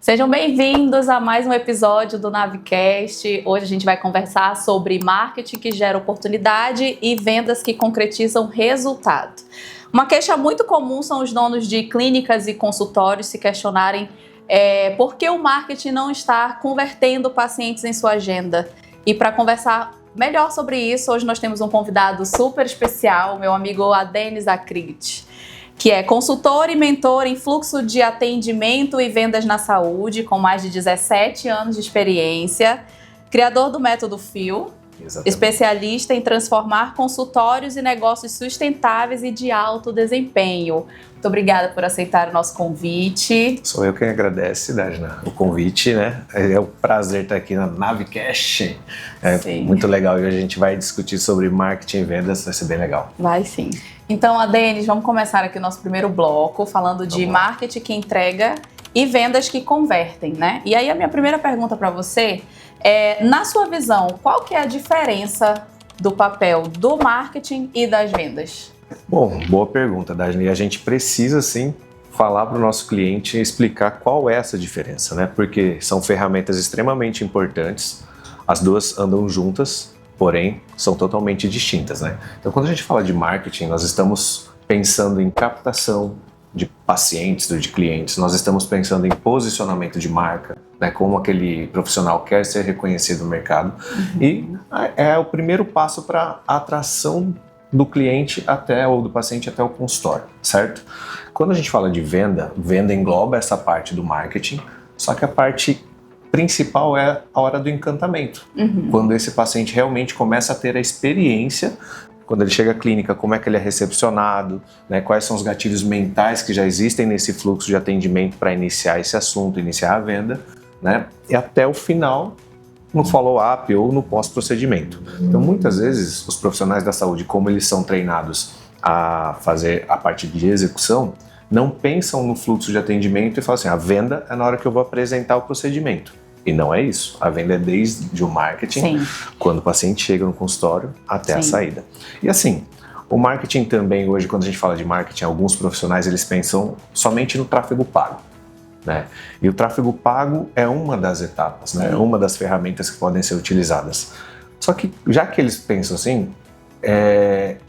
Sejam bem-vindos a mais um episódio do Navicast. Hoje a gente vai conversar sobre marketing que gera oportunidade e vendas que concretizam resultado. Uma queixa muito comum são os donos de clínicas e consultórios se questionarem por que o marketing não está convertendo pacientes em sua agenda. E para conversar melhor sobre isso, hoje nós temos um convidado super especial, meu amigo Adenis Akrit, que é consultor e mentor em fluxo de atendimento e vendas na saúde, com mais de 17 anos de experiência, criador do método FIO, especialista em transformar consultórios e negócios sustentáveis e de alto desempenho. Muito obrigada por aceitar o nosso convite. Sou eu quem agradece, Dajna, o convite, né? É um prazer estar aqui na Navicast. Muito legal. E hoje a gente vai discutir sobre marketing e vendas, vai ser bem legal. Vai sim. Então, Adenis, vamos começar aqui o nosso primeiro bloco, falando de marketing que entrega e vendas que convertem, né? E aí a minha primeira pergunta para você é, na sua visão, qual que é a diferença do papel do marketing e das vendas? Bom, boa pergunta, Dajna. E a gente precisa, sim, falar para o nosso cliente e explicar qual é essa diferença, né? Porque são ferramentas extremamente importantes, as duas andam juntas, porém são totalmente distintas, né? Então, quando a gente fala de marketing, nós estamos pensando em captação de pacientes, de clientes, nós estamos pensando em posicionamento de marca, né, como aquele profissional quer ser reconhecido no mercado, e é o primeiro passo para a atração do cliente ou do paciente até o consultório, certo? Quando a gente fala de venda engloba essa parte do marketing, só que a parte principal é a hora do encantamento, quando esse paciente realmente começa a ter a experiência. Quando ele chega à clínica, como é que ele é recepcionado, né? Quais são os gatilhos mentais que já existem nesse fluxo de atendimento para iniciar esse assunto, iniciar a venda, né? E até o final, no follow-up ou no pós-procedimento. Então, muitas vezes, os profissionais da saúde, como eles são treinados a fazer a parte de execução, não pensam no fluxo de atendimento e falam assim, a venda é na hora que eu vou apresentar o procedimento. E não é isso. A venda é desde o marketing, quando o paciente chega no consultório, até a saída. E assim, o marketing também, hoje, quando a gente fala de marketing, alguns profissionais, eles pensam somente no tráfego pago, né? E o tráfego pago é uma das etapas, né? É uma das ferramentas que podem ser utilizadas. Só que, já que eles pensam assim,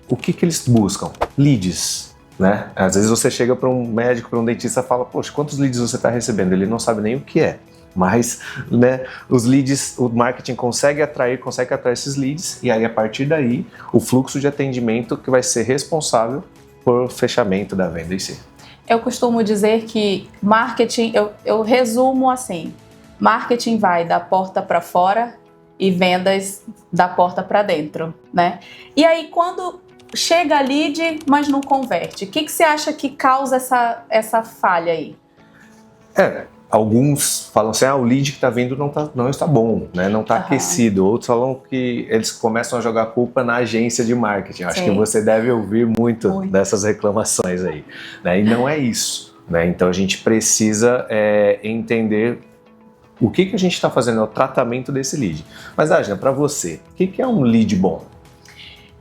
o que eles buscam? Leads, né? Às vezes você chega para um médico, para um dentista e fala, poxa, quantos leads você está recebendo? Ele não sabe nem o que é. Mas, né, os leads, o marketing consegue atrair esses leads e aí a partir daí o fluxo de atendimento que vai ser responsável por fechamento da venda em si. Eu costumo dizer que marketing, eu resumo assim, marketing vai da porta para fora e vendas da porta para dentro, né? E aí quando chega a lead, mas não converte, o que você acha que causa essa falha aí? Alguns falam assim, o lead que está vindo não está bom, né? Não está aquecido. Outros falam que eles começam a jogar a culpa na agência de marketing. Acho que você deve ouvir muito dessas reclamações aí, né? E não é isso, né? Então a gente precisa entender o que a gente está fazendo, o tratamento desse lead. Mas, Dajna, para você, o que é um lead bom?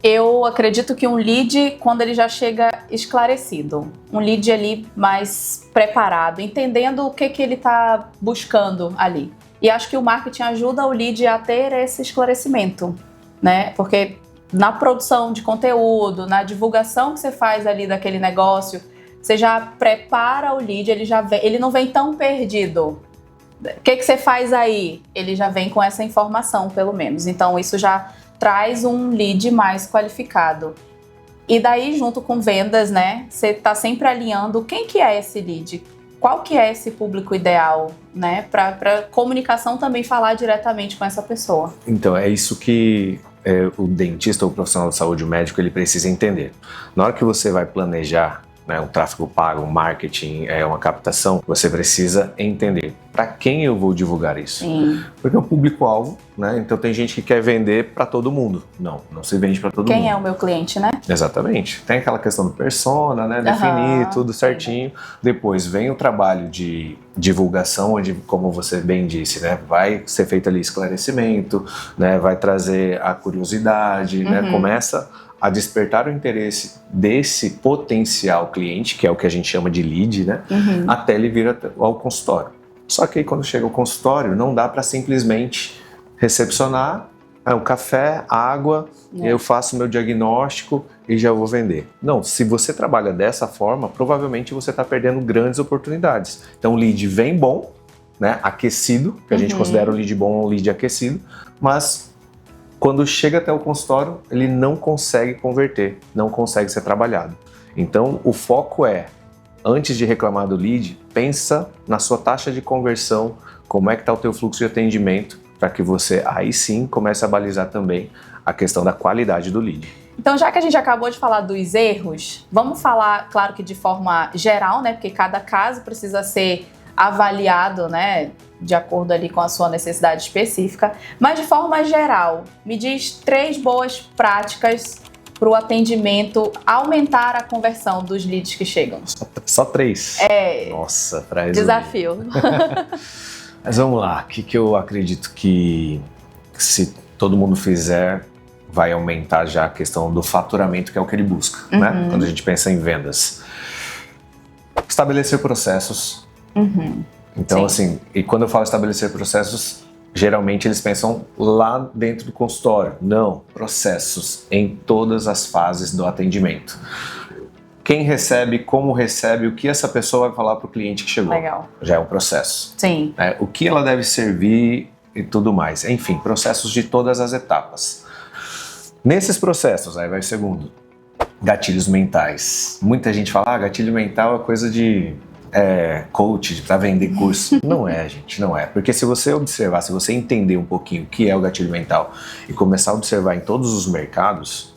Eu acredito que um lead, quando ele já chega esclarecido, um lead ali mais preparado, entendendo o que ele está buscando ali. E acho que o marketing ajuda o lead a ter esse esclarecimento, né? Porque na produção de conteúdo, na divulgação que você faz ali daquele negócio, você já prepara o lead, ele não vem tão perdido. O que você faz aí? Ele já vem com essa informação, pelo menos. Então, isso já traz um lead mais qualificado. E daí, junto com vendas, né, você está sempre alinhando quem que é esse lead, qual que é esse público ideal, né, para comunicação também falar diretamente com essa pessoa. Então, é isso que o dentista ou o profissional de saúde, o médico, ele precisa entender. Na hora que você vai planejar, né, um tráfego pago, um marketing, uma captação, você precisa entender para quem eu vou divulgar isso. Porque é o público-alvo, né? Então tem gente que quer vender para todo mundo. Não se vende para todo mundo. Quem é o meu cliente, né? Exatamente. Tem aquela questão do persona, né? Definir tudo certinho. Depois vem o trabalho de divulgação, onde, como você bem disse, né? Vai ser feito ali esclarecimento, né? Vai trazer a curiosidade, né? Começa a despertar o interesse desse potencial cliente, que é o que a gente chama de lead, né? Até ele vir ao consultório. Só que aí quando chega o consultório, não dá para simplesmente recepcionar o café, a água, eu faço meu diagnóstico e já vou vender. Não, se você trabalha dessa forma, provavelmente você está perdendo grandes oportunidades. Então o lead vem bom, né, aquecido, que a gente considera o lead bom um lead aquecido, mas quando chega até o consultório, ele não consegue converter, não consegue ser trabalhado. Então o foco é, antes de reclamar do lead, pensa na sua taxa de conversão, como é que está o teu fluxo de atendimento, para que você aí sim comece a balizar também a questão da qualidade do lead. Então, já que a gente acabou de falar dos erros, vamos falar, claro que de forma geral, né? Porque cada caso precisa ser avaliado, né? De acordo ali com a sua necessidade específica. Mas de forma geral, me diz 3 boas práticas para o atendimento aumentar a conversão dos leads que chegam. Só 3? Nossa, para resumir. Desafio. Mas vamos lá, o que eu acredito que se todo mundo fizer, vai aumentar já a questão do faturamento, que é o que ele busca, né? Quando a gente pensa em vendas. Estabelecer processos. Então, assim, e quando eu falo estabelecer processos, geralmente eles pensam lá dentro do consultório. Não, processos em todas as fases do atendimento. Quem recebe, como recebe, o que essa pessoa vai falar para o cliente que chegou. Legal. Já é um processo. Sim. O que ela deve servir e tudo mais. Enfim, processos de todas as etapas. Nesses processos, aí vai o segundo, gatilhos mentais. Muita gente fala, gatilho mental é coisa de coach, para vender curso. Não é, gente, não é. Porque se você observar, se você entender um pouquinho o que é o gatilho mental e começar a observar em todos os mercados,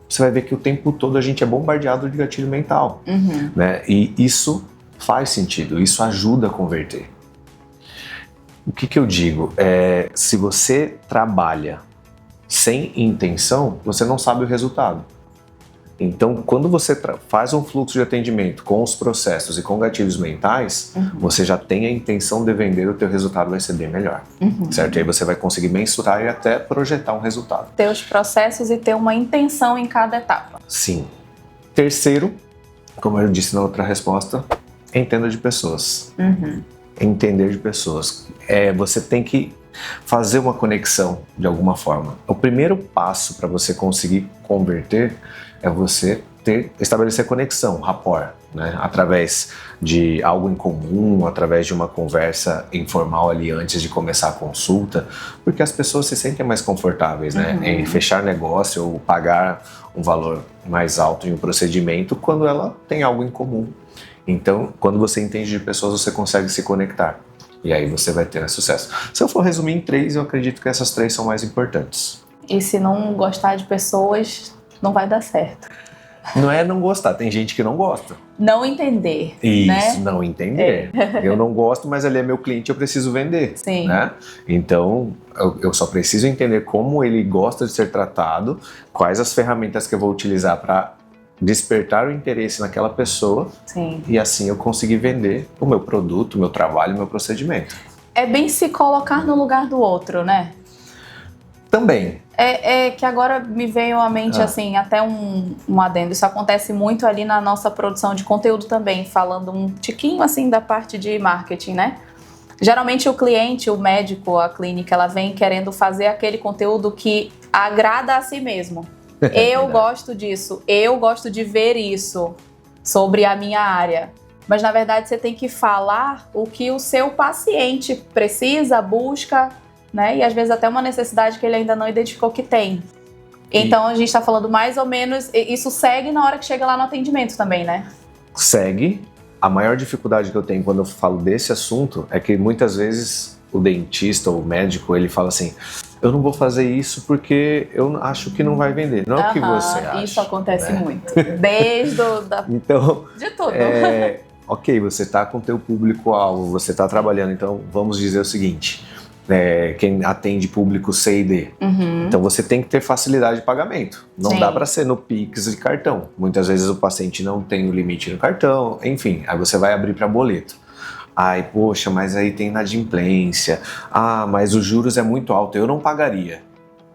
você vai ver que o tempo todo a gente é bombardeado de gatilho mental, né? E isso faz sentido, isso ajuda a converter. O que eu digo? Se você trabalha sem intenção, você não sabe o resultado. Então, quando você faz um fluxo de atendimento com os processos e com gatilhos mentais, você já tem a intenção de vender, o teu resultado vai ser bem melhor, certo? E aí você vai conseguir mensurar e até projetar um resultado. Ter os processos e ter uma intenção em cada etapa. Sim. Terceiro, como eu disse na outra resposta, entenda de pessoas. Entender de pessoas. Você tem que fazer uma conexão de alguma forma. O primeiro passo para você conseguir converter é você estabelecer conexão, rapport, né? Através de algo em comum, através de uma conversa informal ali antes de começar a consulta, porque as pessoas se sentem mais confortáveis, né? Em fechar negócio ou pagar um valor mais alto em um procedimento quando ela tem algo em comum. Então, quando você entende de pessoas, você consegue se conectar. E aí você vai ter sucesso. Se eu for resumir em 3, eu acredito que essas 3 são mais importantes. E se não gostar de pessoas, não vai dar certo. Não é não gostar, tem gente que não gosta. Não entender, Isso, né? Não entender. Eu não gosto, mas ele é meu cliente, eu preciso vender. Sim. Né? Então, eu só preciso entender como ele gosta de ser tratado, quais as ferramentas que eu vou utilizar para despertar o interesse naquela pessoa. Sim. E assim eu conseguir vender o meu produto, o meu trabalho, o meu procedimento. É bem se colocar no lugar do outro, né? Também. Que agora me veio à mente, assim, até um adendo. Isso acontece muito ali na nossa produção de conteúdo também, falando um tiquinho, assim, da parte de marketing, né? Geralmente o cliente, o médico, a clínica, ela vem querendo fazer aquele conteúdo que agrada a si mesmo. Eu gosto disso, eu gosto de ver isso sobre a minha área. Mas, na verdade, você tem que falar o que o seu paciente precisa, busca, né? E, às vezes, até uma necessidade que ele ainda não identificou que tem. Então, a gente está falando mais ou menos... Isso segue na hora que chega lá no atendimento também, né? Segue. A maior dificuldade que eu tenho quando eu falo desse assunto é que, muitas vezes, o dentista ou o médico, ele fala assim... Eu não vou fazer isso porque eu acho que não vai vender. Não é o que você acha. Isso acontece muito. Desde então, de tudo. Ok, você está com o teu público-alvo, você está trabalhando. Então, vamos dizer o seguinte. Quem atende público C e D. Então, você tem que ter facilidade de pagamento. Não dá para ser no Pix de cartão. Muitas vezes o paciente não tem o limite no cartão. Enfim, aí você vai abrir para boleto. Ai, poxa, mas aí tem inadimplência. Ah, mas os juros é muito alto, eu não pagaria.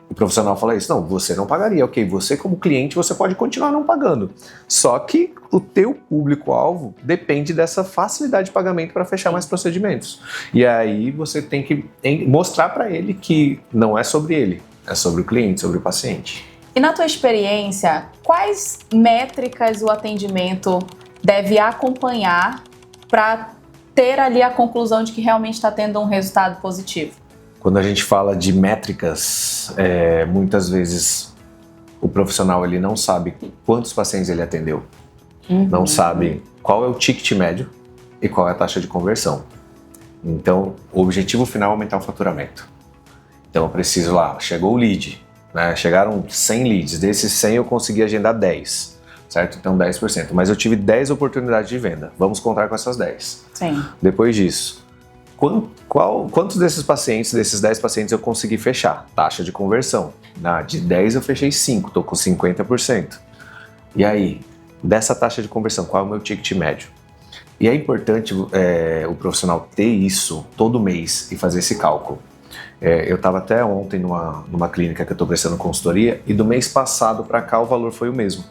O profissional fala isso. Não, você não pagaria. Ok, você como cliente, você pode continuar não pagando. Só que o teu público-alvo depende dessa facilidade de pagamento para fechar mais procedimentos. E aí você tem que mostrar para ele que não é sobre ele, é sobre o cliente, sobre o paciente. E na tua experiência, quais métricas o atendimento deve acompanhar para ter ali a conclusão de que realmente está tendo um resultado positivo? Quando a gente fala de métricas, muitas vezes o profissional ele não sabe quantos pacientes ele atendeu, não sabe qual é o ticket médio e qual é a taxa de conversão. Então, o objetivo final é aumentar o faturamento. Então, eu preciso lá, chegou o lead, né? Chegaram 100 leads, desses 100 eu consegui agendar 10, certo? Então 10%, mas eu tive 10 oportunidades de venda, vamos contar com essas 10. Sim. Depois disso, quantos desses 10 pacientes eu consegui fechar? Taxa de conversão, de 10 eu fechei 5, estou com 50%. E aí, dessa taxa de conversão, qual é o meu ticket médio? E é importante o profissional ter isso todo mês e fazer esse cálculo. Eu estava até ontem numa clínica que eu estou prestando consultoria e do mês passado para cá o valor foi o mesmo.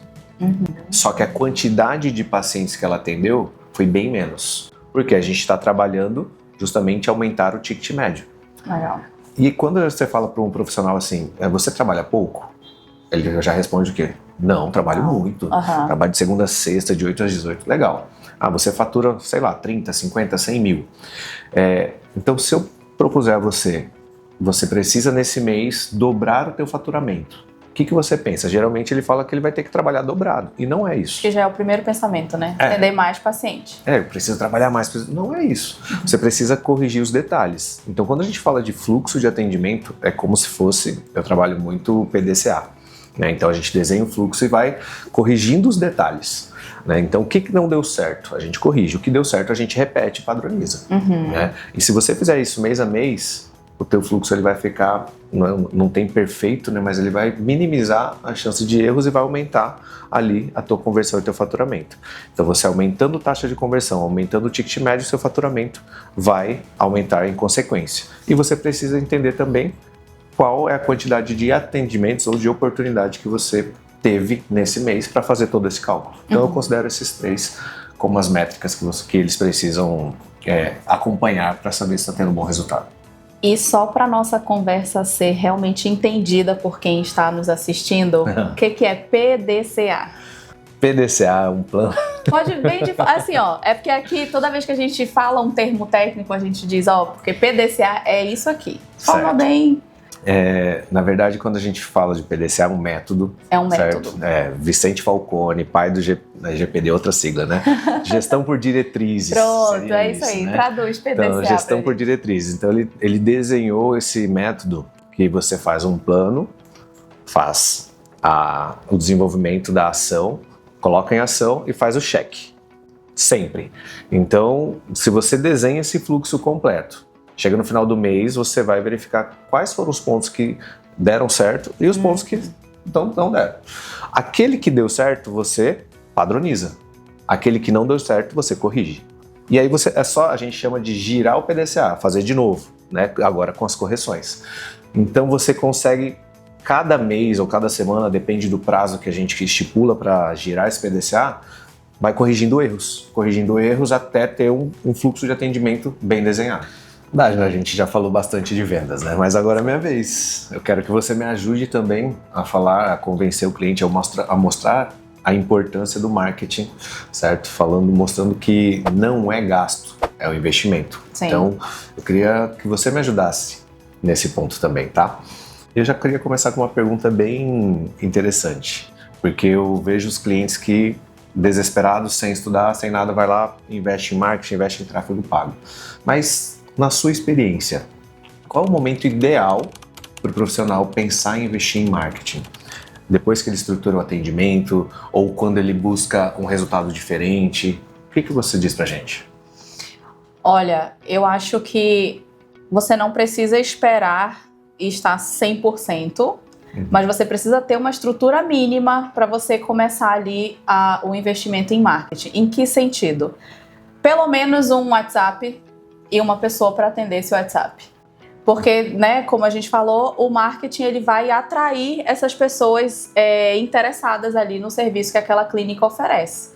Só que a quantidade de pacientes que ela atendeu foi bem menos. Porque a gente está trabalhando justamente aumentar o ticket médio. Legal. E quando você fala para um profissional assim, você trabalha pouco? Ele já responde o quê? Não, trabalho muito. Trabalho de segunda a sexta, de 8 às 18. Legal. Você fatura, sei lá, 30, 50, 100 mil. Então, se eu propuser a você precisa nesse mês dobrar o teu faturamento. O que você pensa? Geralmente ele fala que ele vai ter que trabalhar dobrado. E não é isso. Que já é o primeiro pensamento, né? Atender mais paciente. Eu preciso trabalhar mais. Não é isso. Você precisa corrigir os detalhes. Então, quando a gente fala de fluxo de atendimento, é como se fosse... Eu trabalho muito PDCA. Né? Então, a gente desenha o fluxo e vai corrigindo os detalhes. Né? Então, o que não deu certo? A gente corrige. O que deu certo, a gente repete e padroniza. Né? E se você fizer isso mês a mês, o teu fluxo ele vai ficar, não tem perfeito, né, mas ele vai minimizar a chance de erros e vai aumentar ali a tua conversão e teu faturamento. Então você aumentando a taxa de conversão, aumentando o ticket médio, seu faturamento vai aumentar em consequência. E você precisa entender também qual é a quantidade de atendimentos ou de oportunidade que você teve nesse mês para fazer todo esse cálculo. Então eu considero esses 3 como as métricas que eles precisam acompanhar para saber se está tendo um bom resultado. E só para nossa conversa ser realmente entendida por quem está nos assistindo, o que é PDCA? PDCA é um plano... Pode bem assim, é porque aqui toda vez que a gente fala um termo técnico, a gente diz, porque PDCA é isso aqui. Fala bem... Na verdade, quando a gente fala de PDCA, é um método. É um certo? método. Vicente Falcone, pai do GPD, outra sigla, né? Gestão por diretrizes. Pronto, é isso aí. Né? Traduz PDCA. Então, gestão por diretrizes. Então, ele desenhou esse método que você faz um plano, faz o desenvolvimento da ação, coloca em ação e faz o cheque. Sempre. Então, se você desenha esse fluxo completo, chega no final do mês, você vai verificar quais foram os pontos que deram certo e os pontos que não deram. Aquele que deu certo, você padroniza. Aquele que não deu certo, você corrige. E aí a gente chama de girar o PDCA, fazer de novo, né? Agora com as correções. Então você consegue, cada mês ou cada semana, depende do prazo que a gente estipula para girar esse PDCA, vai corrigindo erros até ter um fluxo de atendimento bem desenhado. A gente já falou bastante de vendas, né? Mas agora é minha vez. Eu quero que você me ajude também a convencer o cliente, a mostrar a importância do marketing, certo? Mostrando que não é gasto, é um investimento. Sim. Então, eu queria que você me ajudasse nesse ponto também, tá? Eu já queria começar com uma pergunta bem interessante, porque eu vejo os clientes que, desesperados, sem estudar, sem nada, vai lá, investe em marketing, investe em tráfego pago. Mas na sua experiência, qual é o momento ideal para o profissional pensar em investir em marketing? Depois que ele estrutura o atendimento ou quando ele busca um resultado diferente? O que você diz pra gente? Olha, eu acho que você não precisa esperar estar 100%, mas você precisa ter uma estrutura mínima para você começar ali o investimento em marketing. Em que sentido? Pelo menos um WhatsApp e uma pessoa para atender esse WhatsApp. Porque, né, como a gente falou, o marketing ele vai atrair essas pessoas interessadas ali no serviço que aquela clínica oferece.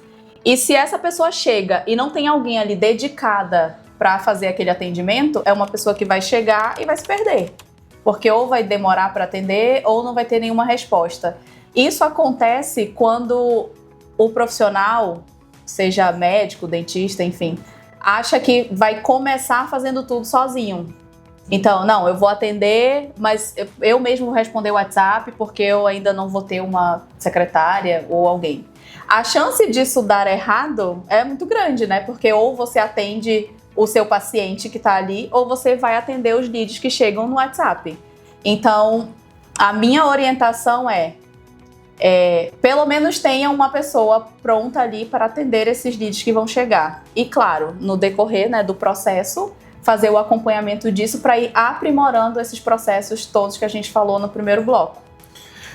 E se essa pessoa chega e não tem alguém ali dedicada para fazer aquele atendimento, é uma pessoa que vai chegar e vai se perder. Porque ou vai demorar para atender ou não vai ter nenhuma resposta. Isso acontece quando o profissional, seja médico, dentista, enfim, acha que vai começar fazendo tudo sozinho. Então, não, eu vou atender, mas eu mesmo vou responder o WhatsApp porque eu ainda não vou ter uma secretária ou alguém. A chance disso dar errado é muito grande, né? Porque ou você atende o seu paciente que está ali, ou você vai atender os leads que chegam no WhatsApp. Então, a minha orientação é pelo menos tenha uma pessoa pronta ali para atender esses leads que vão chegar. E claro, no decorrer, né, do processo, fazer o acompanhamento disso para ir aprimorando esses processos todos que a gente falou no primeiro bloco.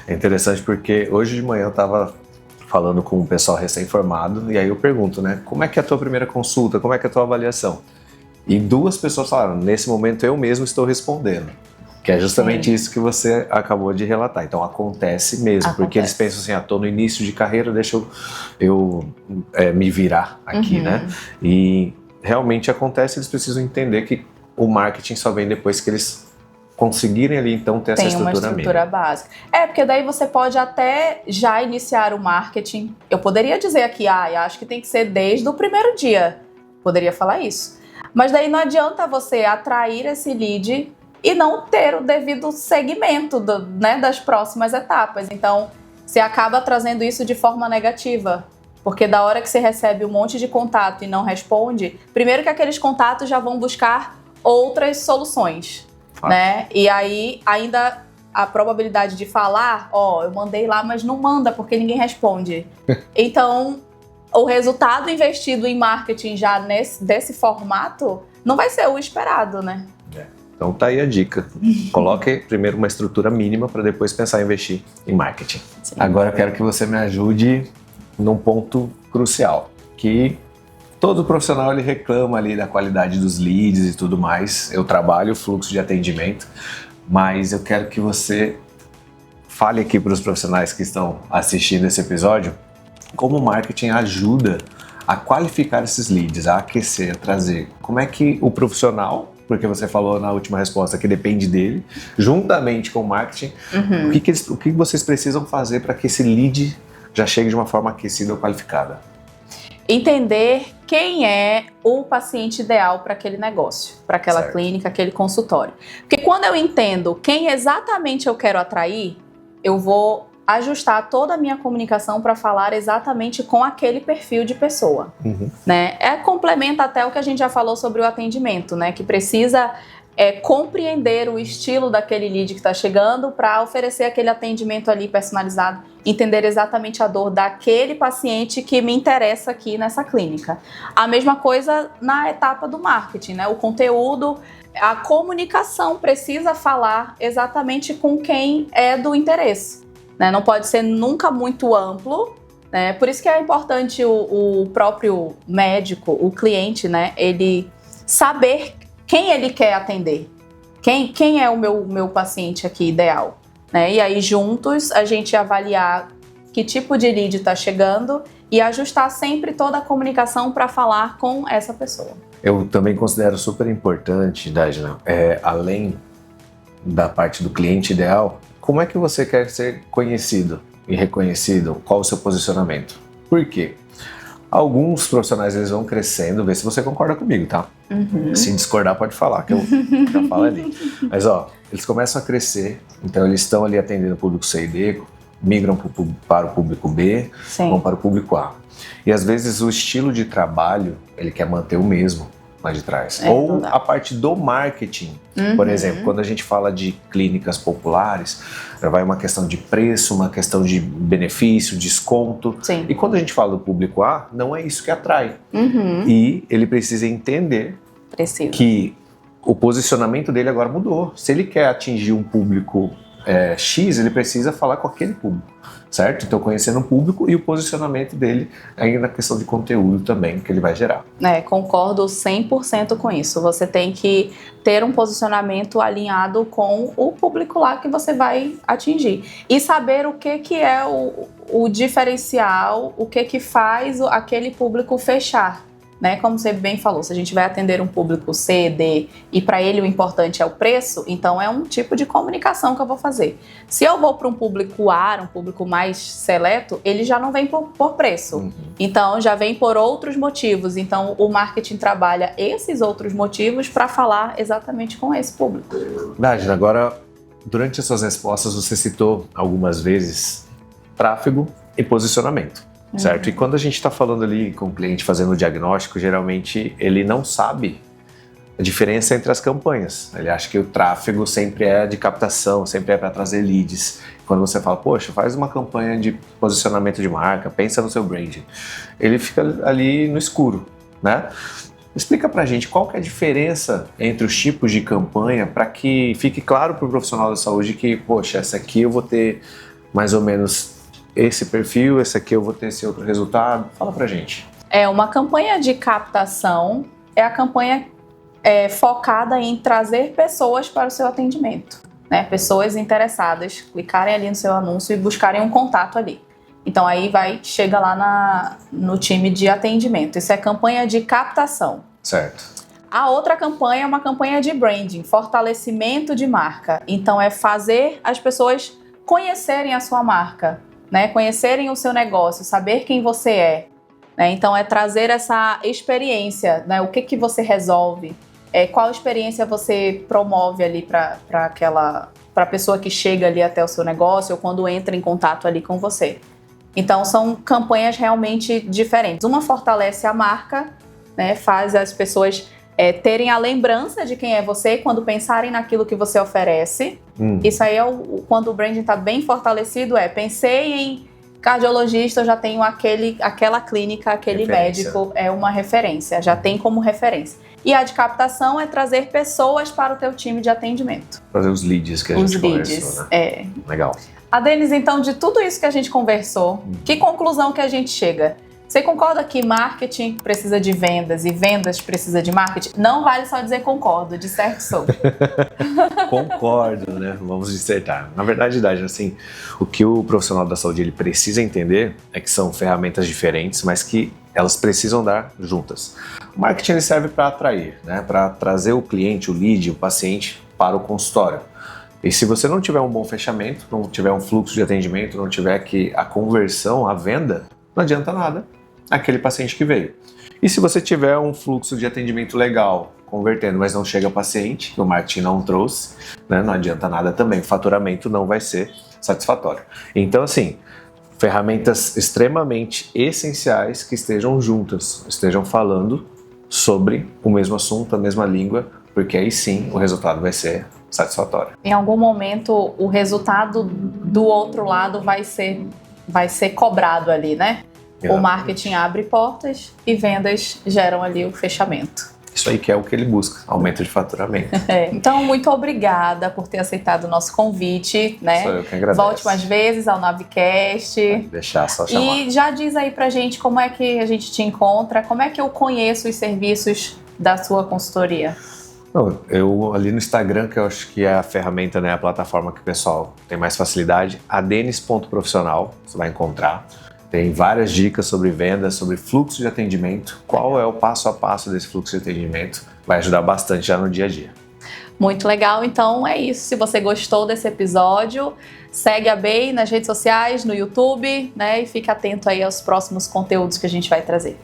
É interessante porque hoje de manhã eu estava falando com um pessoal recém-formado e aí eu pergunto, né, como é que é a tua primeira consulta, como é que é a tua avaliação? E 2 pessoas falaram, nesse momento eu mesmo estou respondendo. Que é justamente isso que você acabou de relatar. Então acontece mesmo, porque eles pensam assim, tô no início de carreira, deixa eu me virar aqui, né? E realmente acontece, eles precisam entender que o marketing só vem depois que eles conseguirem ali então ter essa estrutura mínima. Tem uma estrutura básica. Porque daí você pode até já iniciar o marketing. Eu poderia dizer aqui, acho que tem que ser desde o primeiro dia. Poderia falar isso. Mas daí não adianta você atrair esse lead e não ter o devido segmento das próximas etapas. Então, você acaba trazendo isso de forma negativa. Porque da hora que você recebe um monte de contato e não responde, primeiro que aqueles contatos já vão buscar outras soluções, né? E aí, ainda a probabilidade de falar, eu mandei lá, mas não manda porque ninguém responde. Então, o resultado investido em marketing já desse formato não vai ser o esperado, né? Então tá aí a dica. Coloque primeiro uma estrutura mínima para depois pensar em investir em marketing. Sim. Agora eu quero que você me ajude num ponto crucial, que todo profissional ele reclama ali da qualidade dos leads e tudo mais. Eu trabalho o fluxo de atendimento, mas eu quero que você fale aqui para os profissionais que estão assistindo esse episódio como o marketing ajuda a qualificar esses leads, a aquecer, a trazer. Como é que o profissional, porque você falou na última resposta que depende dele, juntamente com o marketing, o que vocês precisam fazer para que esse lead já chegue de uma forma aquecida ou qualificada? Entender quem é o paciente ideal para aquele negócio, para aquela clínica, aquele consultório. Porque quando eu entendo quem exatamente eu quero atrair, eu vou ajustar toda a minha comunicação para falar exatamente com aquele perfil de pessoa, né? Complementa até o que a gente já falou sobre o atendimento, né? Que precisa compreender o estilo daquele lead que está chegando para oferecer aquele atendimento ali personalizado, entender exatamente a dor daquele paciente que me interessa aqui nessa clínica. A mesma coisa na etapa do marketing, né? O conteúdo, a comunicação precisa falar exatamente com quem é do interesse. Né? Não pode ser nunca muito amplo, né? Por isso que é importante o próprio médico, o cliente, né? Ele saber quem ele quer atender, quem é o meu paciente aqui ideal, né? E aí juntos a gente avaliar que tipo de lead está chegando e ajustar sempre toda a comunicação para falar com essa pessoa. Eu também considero super importante, Dajna, além da parte do cliente ideal, como é que você quer ser conhecido e reconhecido? Qual o seu posicionamento? Por quê? Alguns profissionais eles vão crescendo, vê se você concorda comigo, tá? Se discordar pode falar, que eu já falo ali. Mas eles começam a crescer, então eles estão ali atendendo o público C e D, migram para o público B, vão para o público A. E às vezes o estilo de trabalho, ele quer manter o mesmo lá de trás. Ou a parte do marketing. Por exemplo, quando a gente fala de clínicas populares, vai uma questão de preço, uma questão de benefício, desconto. E quando a gente fala do público A, não é isso que atrai. E ele precisa entender que o posicionamento dele agora mudou. Se ele quer atingir um público X, ele precisa falar com aquele público, certo? Então, conhecendo o público e o posicionamento dele aí na questão de conteúdo também que ele vai gerar. Concordo 100% com isso. Você tem que ter um posicionamento alinhado com o público lá que você vai atingir. E saber o que é o diferencial, o que faz aquele público fechar. Como você bem falou, se a gente vai atender um público C, D e para ele o importante é o preço, então é um tipo de comunicação que eu vou fazer. Se eu vou para um público A, um público mais seleto, ele já não vem por preço. Então já vem por outros motivos. Então o marketing trabalha esses outros motivos para falar exatamente com esse público. Dagna, agora, durante as suas respostas, você citou algumas vezes tráfego e posicionamento. Certo? E quando a gente está falando ali com o cliente fazendo o diagnóstico, geralmente ele não sabe a diferença entre as campanhas. Ele acha que o tráfego sempre é de captação, sempre é para trazer leads. Quando você fala, poxa, faz uma campanha de posicionamento de marca, pensa no seu branding. Ele fica ali no escuro, né? Explica pra gente qual que é a diferença entre os tipos de campanha para que fique claro para o profissional da saúde que, poxa, essa aqui eu vou ter mais ou menos esse perfil, esse aqui eu vou ter esse outro resultado. Fala pra gente. Uma campanha de captação é a campanha focada em trazer pessoas para o seu atendimento, né? Pessoas interessadas, clicarem ali no seu anúncio e buscarem um contato ali. Então aí chega lá no time de atendimento. Isso é campanha de captação. Certo. A outra campanha é uma campanha de branding, fortalecimento de marca. Então é fazer as pessoas conhecerem a sua marca, conhecerem o seu negócio, saber quem você é. Então é trazer essa experiência, o que você resolve, qual experiência você promove ali para a pessoa que chega ali até o seu negócio ou quando entra em contato ali com você. Então são campanhas realmente diferentes. Uma fortalece a marca, faz as pessoas terem a lembrança de quem é você quando pensarem naquilo que você oferece. Isso aí quando o branding está bem fortalecido, pensei em cardiologista, eu já tenho aquela clínica, aquele médico, é uma referência, já tem como referência. E a de captação é trazer pessoas para o teu time de atendimento. Trazer os leads que a gente conversou, né? Legal. Denis, então, de tudo isso que a gente conversou, que conclusão que a gente chega? Você concorda que marketing precisa de vendas e vendas precisa de marketing? Não vale só dizer concordo, de certo sou. Concordo, né? Vamos dissertar. Na verdade, Dagna, assim, o que o profissional da saúde ele precisa entender é que são ferramentas diferentes, mas que elas precisam dar juntas. O marketing ele serve para atrair, para trazer o cliente, o lead, o paciente para o consultório. E se você não tiver um bom fechamento, não tiver um fluxo de atendimento, não tiver a conversão, a venda, não adianta nada aquele paciente que veio. E se você tiver um fluxo de atendimento legal, convertendo, mas não chega paciente, que o marketing não trouxe, não adianta nada também, o faturamento não vai ser satisfatório. Então, assim, ferramentas extremamente essenciais que estejam juntas, estejam falando sobre o mesmo assunto, a mesma língua, porque aí sim o resultado vai ser satisfatório. Em algum momento, o resultado do outro lado vai ser cobrado ali, né? O marketing abre portas e vendas geram ali o fechamento. Isso aí que é o que ele busca, aumento de faturamento. Então, muito obrigada por ter aceitado o nosso convite, Sou eu que agradeço. Volte mais vezes ao Navicast. Pode deixar, só chamar. E já diz aí pra gente como é que a gente te encontra, como é que eu conheço os serviços da sua consultoria. Eu ali no Instagram, que eu acho que é a ferramenta, a plataforma que o pessoal tem mais facilidade, adenis.profissional, você vai encontrar. Tem várias dicas sobre vendas, sobre fluxo de atendimento, qual é o passo a passo desse fluxo de atendimento, vai ajudar bastante já no dia a dia. Muito legal, então é isso. Se você gostou desse episódio, segue a BEI nas redes sociais, no YouTube, e fique atento aí aos próximos conteúdos que a gente vai trazer.